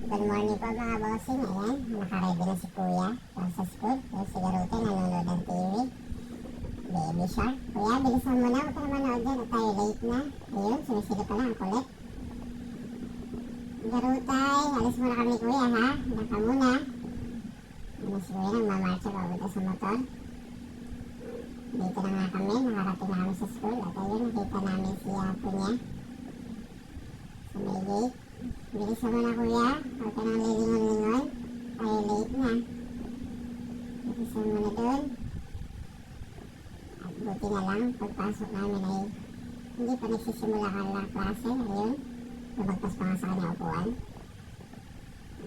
Good morning po mga bossing. Ayan, nakaready na si Kuya para sa school. Yung si Garute nanonood ng TV. Baby Shark. Kuya, bilisan mo na. Huwag ka na manood dyan. At tayo late na. Ayun, sumisili pa lang. Ang kulit. Garutay, alis muna kami Kuya ha. Naka muna. Ano si Kuya nang mamarcha papunta sa motor. Dito na nga kami. Nakarating na kami sa school. At ayun, nakita namin si Apo niya sa may gate. Bilisan mo na Kuya. Huwag ka nang lilingon-lingon. Tayo late na. Bilisan mo na doon. At buti na lang, pagpasok namin ay hindi pa nagsisimula ka lang klase. Ayun, lumagpas pa nga sa kanya upuan.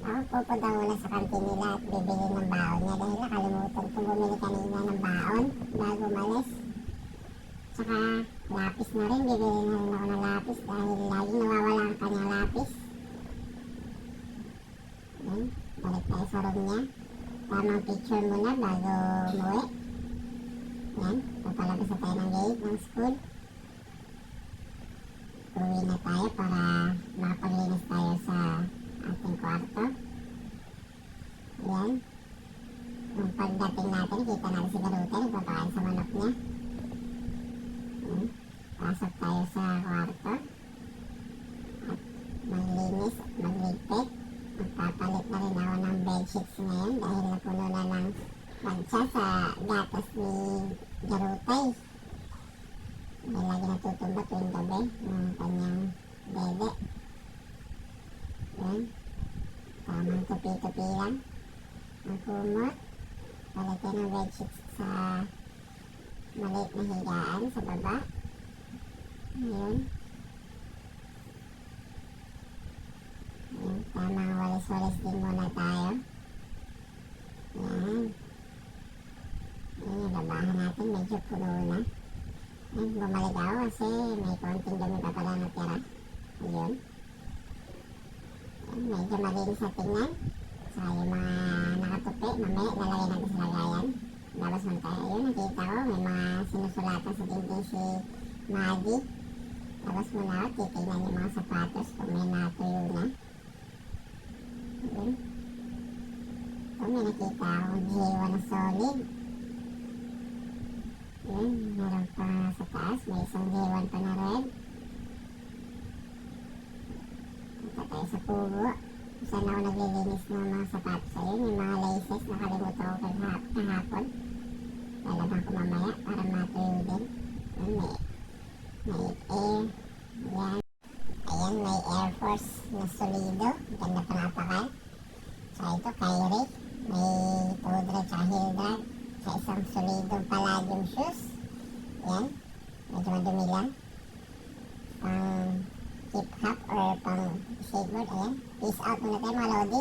Ako pupunta muna sa kantin nila at bibili ng baon niya dahil nakalimutan kong bumili kanina ng baon bago umalis. Tsaka lapis na rin, bibili na rin ako ng lapis dahil laging nawawala ang kanyang lapis. Yan, balik tayo sa room niya. Tamang picture muna bago umuwi. Yan, papalabas na tayo ng gate ng school. Uwi na tayo para makapaglinis tayo sa ating kwarto. Yan. Nung pagdating natin, kita natin si Garute, nagpapakain sa manok niya. Yan. Pasok tayo sa kwarto. At maglinis at magligpit. Magpapalit na rin ako ng bedsheets ngayon dahil napuno na ng bansa sa gatas ni Garutay. Dahil lagi natutumba tuwing gabi ng kanyang dede. Yan. Tamang tupi-tupi lang. Ang kumot. Palitin ng bedsheets sa maliit na higaan sa baba. Ayun. Ayun. Tamang walis-walis din muna tayo. Yan. Ayun, yung labahan natin medyo puno na. Ayun, bumalik ako kasi may konting dumi pa pala natira. Ayun. Ayun, medyo malinis na tingnan. Saka yung mga nakatupi, mamaya lalagay natin sa lagayan. Labas mo tayo. Ayun, nakita ko may mga sinusulatan sa dingding si Maggie. Labas mo na ako, titignan yung mga sapatos kung may natuyo na. Ayun. Ito, may nakita akong J1 na solid. Ayun, meron pa sa taas. May isang J1 pa na red. Punta tayo sa kubo. Kung saan ako naglilinis ng mga sapatos. Ayun, yung mga laces. Nakalimutan ko kahapon. Lalaban ko mamaya para matuyo din. Ayun, may air. Ayan. Ayan, may Air Force na solido. Ganda panapakan. Sa ito, Kyrie. May toe drag sa heel drag. Sa isang solidong palladium shoes. Ayan. Medyo madumi lang. Pang hip hop or pang skateboard. Ayan. Peace out muna tayo mga lodi.